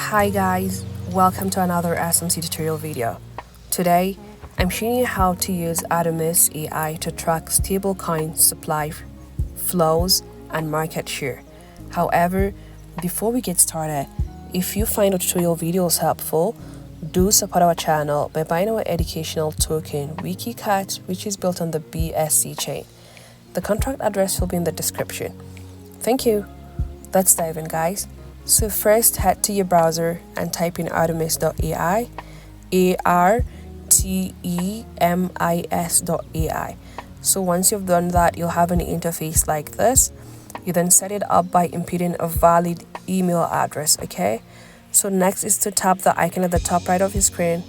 Hi guys, welcome to another SMC tutorial video. Today, I'm showing you how to use Artemis AI to track stablecoin supply flows and market share. However, before we get started, if you find our tutorial videos helpful, do support our channel by buying our educational token Wiki Cat, which is built on the MEXC chain. The contract address will be in the description. Thank you. Let's dive in, guys. So first, head to your browser and type in artemis.ai, artemis.ai. So once you've done that, you'll have an interface like this. You then set it up by inputting a valid email address, okay? So next is to tap the icon at the top right of your screen.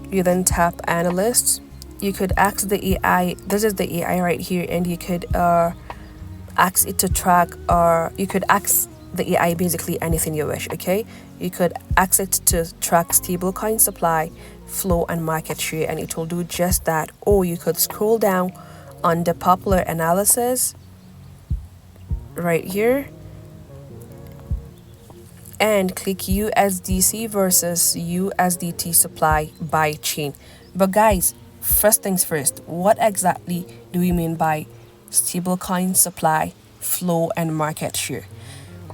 You then tap Analyst. You could ask the AI, this is the AI right here, and you could ask it to track, or you could ask the AI basically anything you wish, okay? You could ask it to track stablecoin supply, flow, and market share, and it will do just that. Or you could scroll down on the popular analysis right here and click USDC versus USDT supply by chain. But guys, first things first, what exactly do we mean by stablecoin supply, flow, and market share?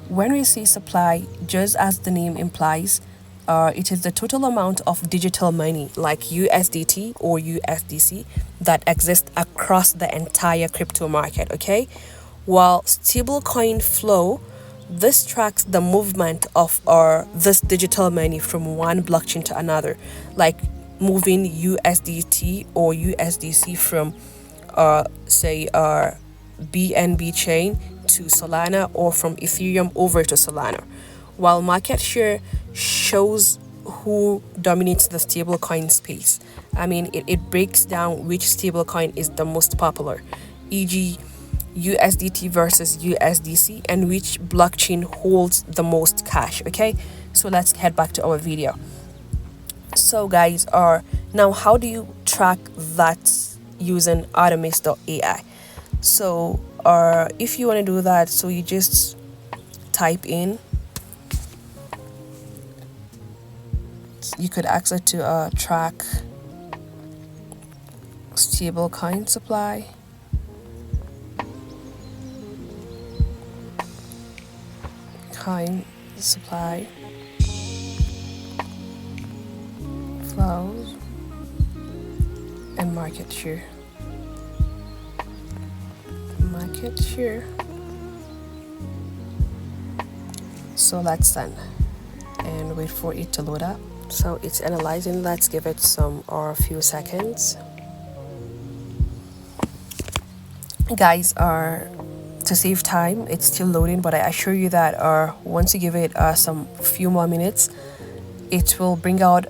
When we say supply, just as the name implies, it is the total amount of digital money like USDT or USDC that exists across the entire crypto market, okay? While stablecoin flow, this tracks the movement of this digital money from one blockchain to another, like moving USDT or USDC from BNB chain to Solana, or from Ethereum over to Solana. While market share shows who dominates the stablecoin space. I mean, it breaks down which stablecoin is the most popular, e.g. USDT versus USDC, and which blockchain holds the most cash, okay? So let's head back to our video. So guys, now how do you track that using Artemis.ai? So if you want to do that, so you just type in, you could ask it to track stablecoin supply, flows, and market share. So let's done and wait for it to load up. So it's analyzing. Let's give it some or a few seconds, guys. To save time, it's still loading, but I assure you that once you give it some few more minutes, it will bring out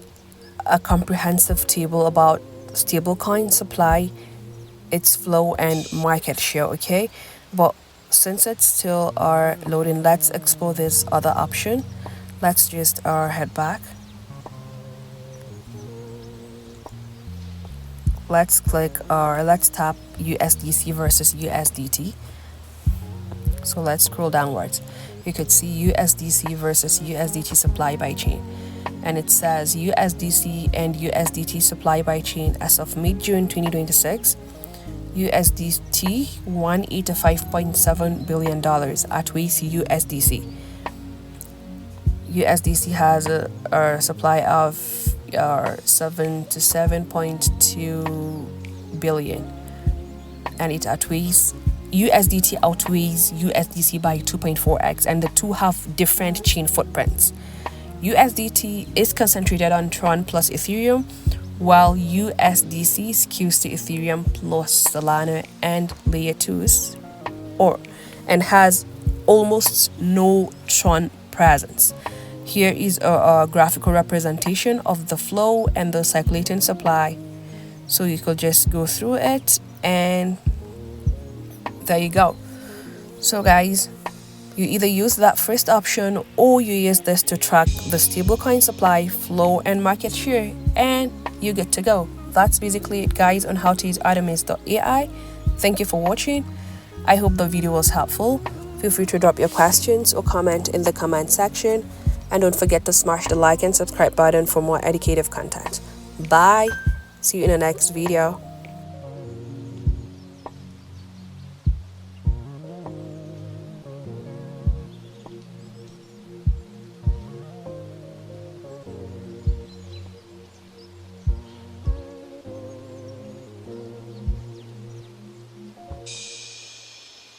a comprehensive table about stablecoin supply, its flow, and market share, okay? But since it's still loading, let's explore this other option. Let's just head back. Let's tap USDC versus USDT. So let's scroll downwards. You could see USDC versus USDT supply by chain, and it says USDC and USDT supply by chain as of mid-June 2026. USDT $185.7 billion outweighs USDC. USDC has a supply of 7 to 7.2 billion, and it outweighs USDT outweighs USDC by 2.4x, and the two have different chain footprints. USDT is concentrated on Tron plus Ethereum, while USDC skews to Ethereum plus Solana and Layer 2s, and has almost no Tron presence. Here is a graphical representation of the flow and the circulating supply. So you could just go through it, and there you go. So guys, you either use that first option or you use this to track the stablecoin supply, flow, and market share, and you're good to go. That's basically it, guys, on how to use Artemis.ai. Thank you for watching. I hope the video was helpful. Feel free to drop your questions or comment in the comment section. And don't forget to smash the like and subscribe button for more educative content. Bye. See you in the next video.